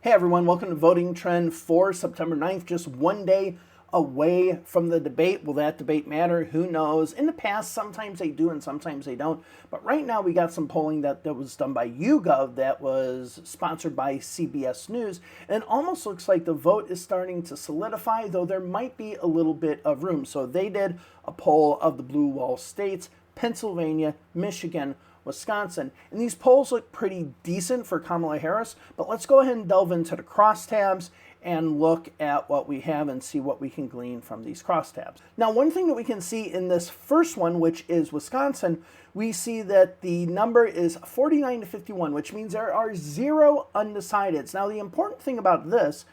Hey everyone, welcome to Voting Trend for September 9th, just one day away from the debate. Will that debate matter? Who knows? In the past, sometimes they do and sometimes they don't. But right now, we got some polling that was done by YouGov that was sponsored by CBS News. And it almost looks like the vote is starting to solidify, though there might be a little bit of room. So they did a poll of the blue wall states, Pennsylvania, Michigan, Wisconsin. And these polls look pretty decent for Kamala Harris, but let's go ahead and delve into the crosstabs and look at what we have and see what we can glean from these crosstabs. Now, one thing that we can see in this first one, which is Wisconsin, we see that the number is 49 to 51, which means there are 0 undecideds. Now, the important thing about this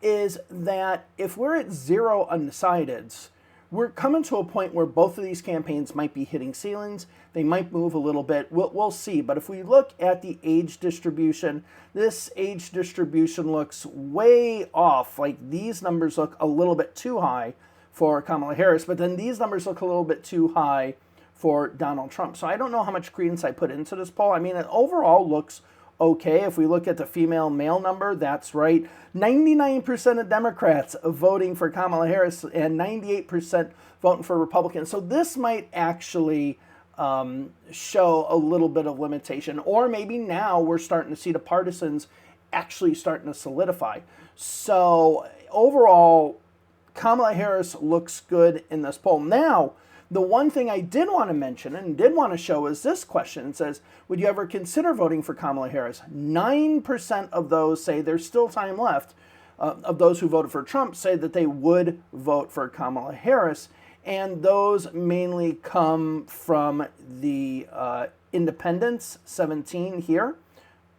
is that if we're at 0 undecideds, we're coming to a point where both of these campaigns might be hitting ceilings. They might move a little bit. We'll see. But if we look at the age distribution, this age distribution looks way off. Like these numbers look a little bit too high for Kamala Harris, but then these numbers look a little bit too high for Donald Trump. So I don't know how much credence I put into this poll. I mean, it overall looks okay. If we look at the female-male number, that's right. 99% of Democrats voting for Kamala Harris and 98% voting for Republicans. So this might actually show a little bit of limitation. Or maybe now we're starting to see the partisans actually starting to solidify. So overall, Kamala Harris looks good in this poll. Now, the one thing I did want to mention and did want to show is this question. It says, would you ever consider voting for Kamala Harris? 9% of those say there's still time left. Of those who voted for Trump say that they would vote for Kamala Harris. And those mainly come from the independents, 17 here,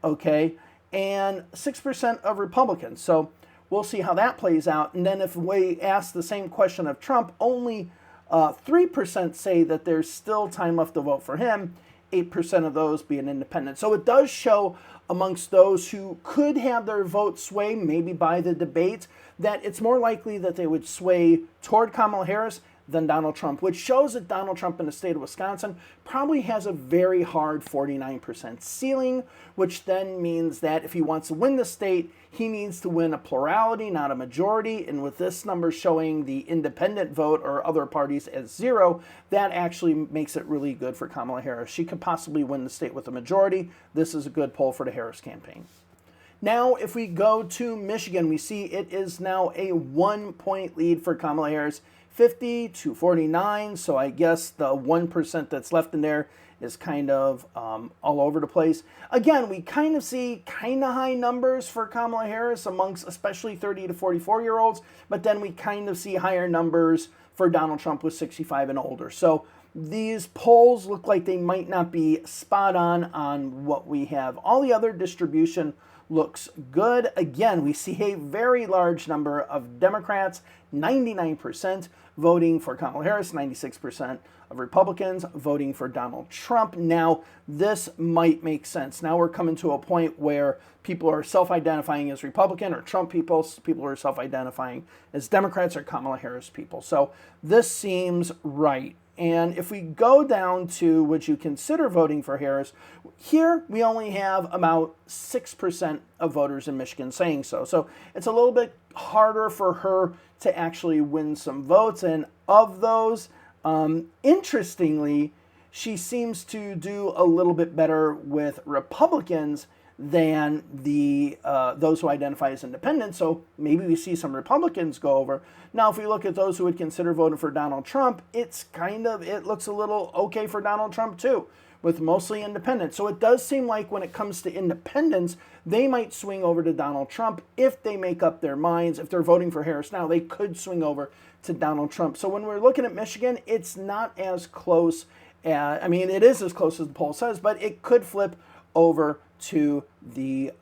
okay, and 6% of Republicans. So we'll see how that plays out. And then if we ask the same question of Trump, only 3% say that there's still time left to vote for him, 8% of those being independent. So it does show amongst those who could have their vote sway, maybe by the debate, that it's more likely that they would sway toward Kamala Harris than Donald Trump, which shows that Donald Trump in the state of Wisconsin probably has a very hard 49% ceiling, which then means that if he wants to win the state, he needs to win a plurality, not a majority. And with this number showing the independent vote or other parties as 0, that actually makes it really good for Kamala Harris. She could possibly win the state with a majority. This is a good poll for the Harris campaign. Now, if we go to Michigan, we see it is now a 1-point lead for Kamala Harris, 50 to 49. So I guess the 1% that's left in there is kind of all over the place. Again, we kind of see kind of high numbers for Kamala Harris amongst especially 30 to 44-year-olds, but then we kind of see higher numbers for Donald Trump with 65 and older. So these polls look like they might not be spot on what we have. All the other distribution looks good. Again, we see a very large number of Democrats, 99% voting for Kamala Harris, 96% of Republicans voting for Donald Trump. Now, this might make sense. Now we're coming to a point where people are self-identifying as Republican or Trump people are self-identifying as Democrats or Kamala Harris people. So this seems right. And if we go down to would you consider voting for Harris, here we only have about 6% of voters in Michigan saying so. So it's a little bit harder for her to actually win some votes. And of those, interestingly, she seems to do a little bit better with Republicans than the those who identify as independent. So maybe we see some Republicans go over. Now, if we look at those who would consider voting for Donald Trump, it looks a little okay for Donald Trump too, with mostly independents. So it does seem like when it comes to independents, they might swing over to Donald Trump if they make up their minds. If they're voting for Harris now, they could swing over to Donald Trump. So when we're looking at Michigan, it's not as close. It is as close as the poll says, but it could flip over to the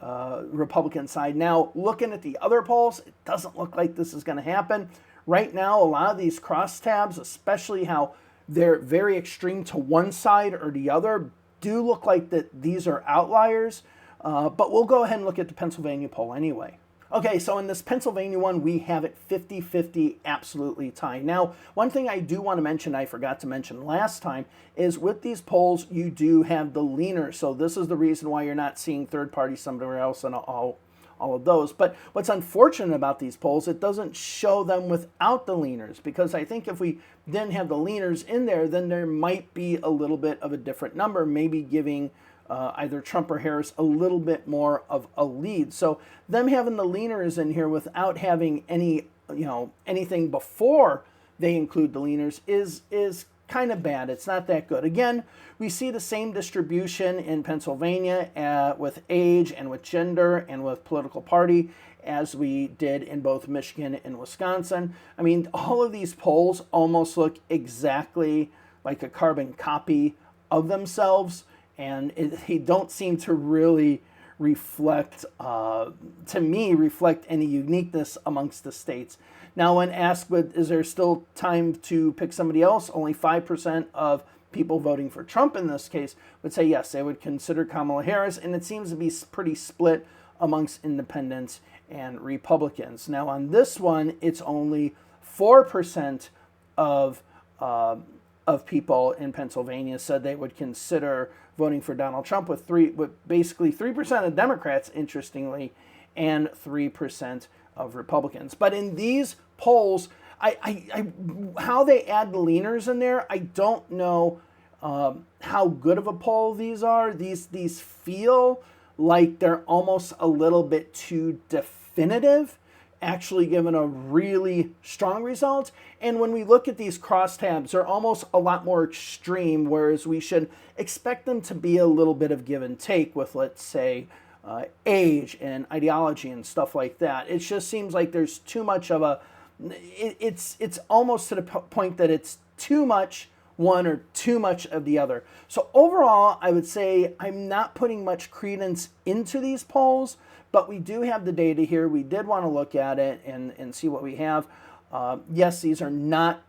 Republican side. Now, looking at the other polls, it doesn't look like this is going to happen. Right now, a lot of these crosstabs, especially how they're very extreme to one side or the other, do look like that these are outliers. But we'll go ahead and look at the Pennsylvania poll anyway. Okay, so in this Pennsylvania one, we have it 50-50 absolutely tied. Now, one thing I do want to mention, I forgot to mention last time, is with these polls, you do have the leaner. So this is the reason why you're not seeing third party somewhere else, and I'll all of those. But what's unfortunate about these polls, it doesn't show them without the leaners, because I think if we didn't have the leaners in there, then there might be a little bit of a different number, maybe giving either Trump or Harris a little bit more of a lead. So them having the leaners in here without having any, anything before they include the leaners is kind of bad. It's not that good. Again, we see the same distribution in Pennsylvania with age and with gender and with political party as we did in both Michigan and Wisconsin. I mean, all of these polls almost look exactly like a carbon copy of themselves, and they don't seem to really reflect, to me, reflect any uniqueness amongst the states. Now, when asked, is there still time to pick somebody else? Only 5% of people voting for Trump in this case would say yes, they would consider Kamala Harris, and it seems to be pretty split amongst independents and Republicans. Now, on this one, it's only 4% of people in Pennsylvania said they would consider voting for Donald Trump, with basically 3% of Democrats, interestingly, and 3% of Republicans. But in these polls, how they add the leaners in there, I don't know how good of a poll these are. These feel like they're almost a little bit too definitive, actually given a really strong result. And when we look at these crosstabs, they're almost a lot more extreme, whereas we should expect them to be a little bit of give and take with, let's say, age and ideology and stuff like that. It just seems like there's too much of a, it's almost to the point that it's too much one or too much of the other. So overall, I would say I'm not putting much credence into these polls, but we do have the data here. We did want to look at it and see what we have. Yes, these are not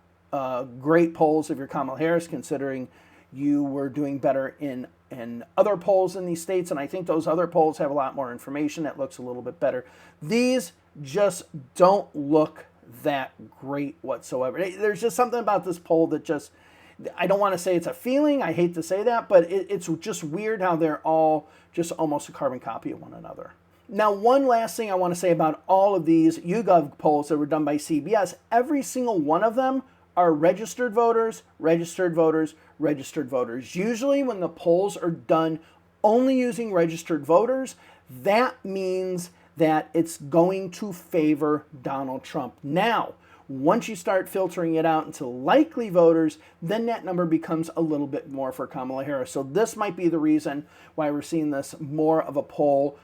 great polls if you're Kamala Harris, considering you were doing better in other polls in these states, and I think those other polls have a lot more information that looks a little bit better. These just don't look that great whatsoever. There's just something about this poll that just, I don't want to say it's a feeling, I hate to say that, but it's just weird how they're all just almost a carbon copy of one another. Now, one last thing I want to say about all of these YouGov polls that were done by CBS, every single one of them are registered voters, registered voters, registered voters. Usually when the polls are done only using registered voters, that means that it's going to favor Donald Trump. Now, once you start filtering it out into likely voters, then that number becomes a little bit more for Kamala Harris. So this might be the reason why we're seeing this more of a poll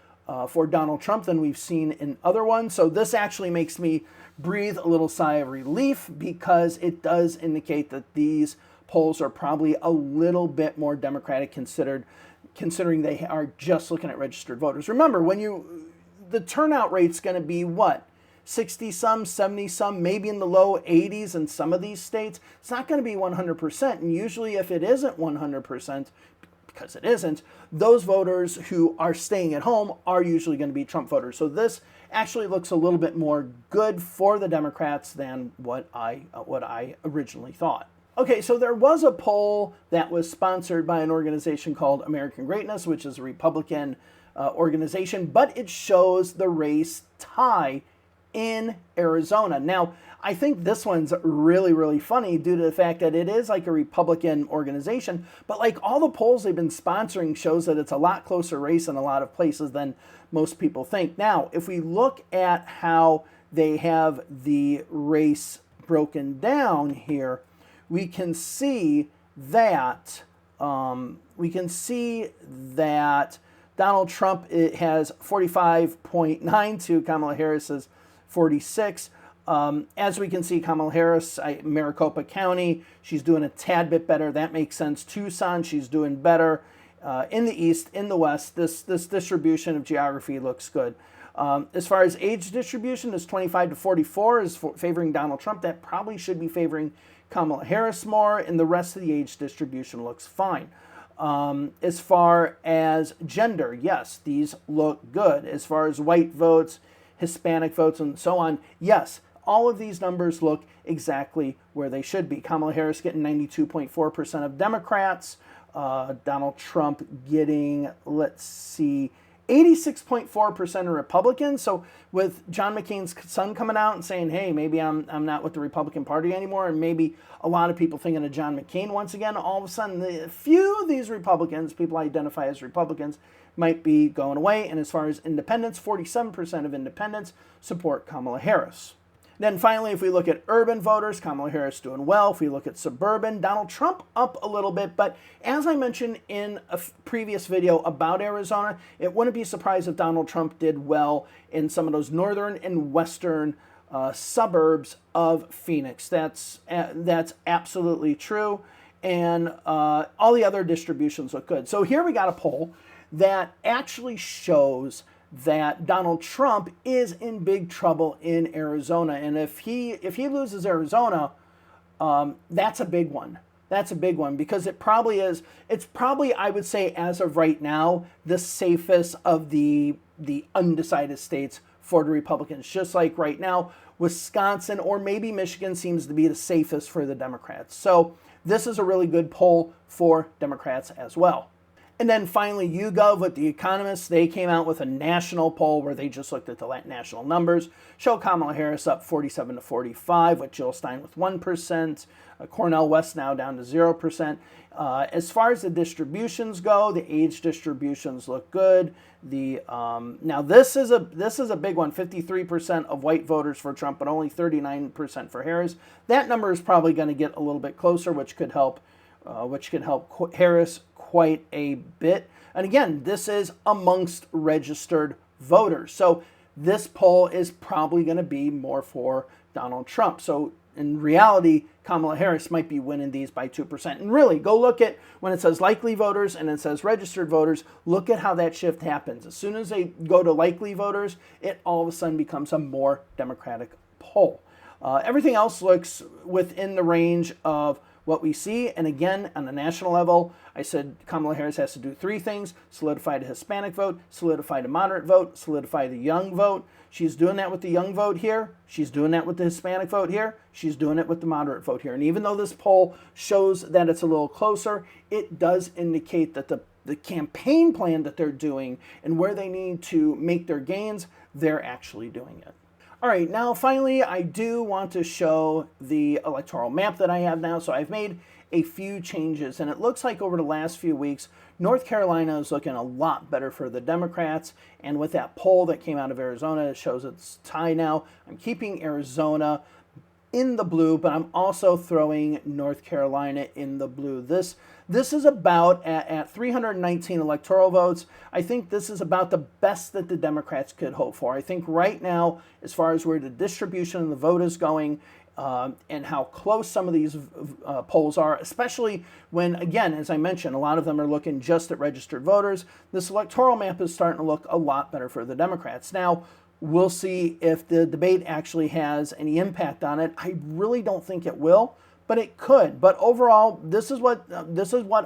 for Donald Trump than we've seen in other ones. So this actually makes me breathe a little sigh of relief, because it does indicate that these polls are probably a little bit more Democratic considering they are just looking at registered voters. Remember, the turnout rate's going to be what? 60 some, 70 some, maybe in the low 80s in some of these states. It's not going to be 100%. And usually if it isn't 100%, because it isn't, those voters who are staying at home are usually going to be Trump voters. So this actually looks a little bit more good for the Democrats than what I originally thought. Okay, so there was a poll that was sponsored by an organization called American Greatness, which is a Republican organization, but it shows the race tie in Arizona. Now, I think this one's really, really funny due to the fact that it is like a Republican organization, but like all the polls they've been sponsoring shows that it's a lot closer race in a lot of places than most people think. Now, if we look at how they have the race broken down here, we can see that Donald Trump has 45.92, Kamala Harris is 46. As we can see, Kamala Harris, Maricopa County, she's doing a tad bit better. That makes sense. Tucson, she's doing better. In the East, in the West, this distribution of geography looks good. As far as age distribution, this 25 to 44 is favoring Donald Trump. That probably should be favoring Kamala Harris more, and the rest of the age distribution looks fine. As far as gender, yes, these look good. As far as white votes, Hispanic votes, and so on, yes, all of these numbers look exactly where they should be. Kamala Harris getting 92.4% of Democrats, Donald Trump getting, let's see, 86.4% are Republicans. So with John McCain's son coming out and saying, hey, maybe I'm not with the Republican Party anymore, and maybe a lot of people thinking of John McCain once again, all of a sudden, a few of these Republicans, people identify as Republicans, might be going away. And as far as independents, 47% of independents support Kamala Harris. Then finally, if we look at urban voters, Kamala Harris doing well. If we look at suburban, Donald Trump up a little bit. But as I mentioned in a previous video about Arizona, it wouldn't be surprised if Donald Trump did well in some of those northern and western suburbs of Phoenix. That's absolutely true. And all the other distributions look good. So here we got a poll that actually shows that Donald Trump is in big trouble in Arizona. And if he loses Arizona, that's a big one. That's a big one because it probably is. It's probably, I would say, as of right now, the safest of the undecided states for the Republicans. Just like right now, Wisconsin or maybe Michigan seems to be the safest for the Democrats. So this is a really good poll for Democrats as well. And then finally, YouGov with The Economist, they came out with a national poll where they just looked at the national numbers. Show Kamala Harris up 47 to 45, with Jill Stein with 1%. Cornel West now down to 0%. As far as the distributions go, the age distributions look good. Now this is a big one. 53% of white voters for Trump, but only 39% for Harris. That number is probably going to get a little bit closer, which could help Harris quite a bit. And again, this is amongst registered voters. So this poll is probably going to be more for Donald Trump. So in reality, Kamala Harris might be winning these by 2%. And really, go look at when it says likely voters and it says registered voters, look at how that shift happens. As soon as they go to likely voters, it all of a sudden becomes a more Democratic poll. Everything else looks within the range of what we see. And again, on the national level, I said Kamala Harris has to do three things: solidify the Hispanic vote, solidify the moderate vote, solidify the young vote. She's doing that with the young vote here. She's doing that with the Hispanic vote here. She's doing it with the moderate vote here. And even though this poll shows that it's a little closer, it does indicate that the campaign plan that they're doing and where they need to make their gains, they're actually doing it. All right, now finally, I do want to show the electoral map that I have now. So I've made a few changes, and it looks like over the last few weeks, North Carolina is looking a lot better for the Democrats. And with that poll that came out of Arizona, it shows it's tie now. I'm keeping Arizona in the blue, but I'm also throwing North Carolina in the blue. This is about, at 319 electoral votes, I think this is about the best that the Democrats could hope for. I think right now, as far as where the distribution of the vote is going, and how close some of these polls are, especially when, again, as I mentioned, a lot of them are looking just at registered voters, this electoral map is starting to look a lot better for the Democrats. Now, we'll see if the debate actually has any impact on it. I really don't think it will, but it could. But overall, this is what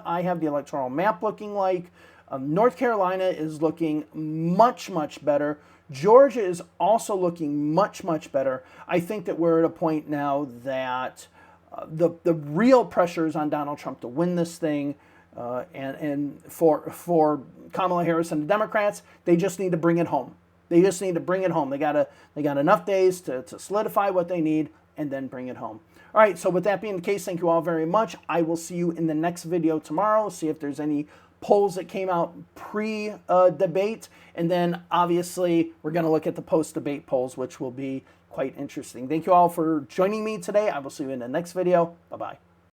I have the electoral map looking like. North Carolina is looking much, much better. Georgia is also looking much, much better. I think that we're at a point now that the real pressure is on Donald Trump to win this thing. And for Kamala Harris and the Democrats, they just need to bring it home. They just need to bring it home. They got enough days to solidify what they need and then bring it home. All right, so with that being the case, thank you all very much. I will see you in the next video tomorrow. See if there's any polls that came out pre-debate. And then, obviously, we're going to look at the post-debate polls, which will be quite interesting. Thank you all for joining me today. I will see you in the next video. Bye-bye.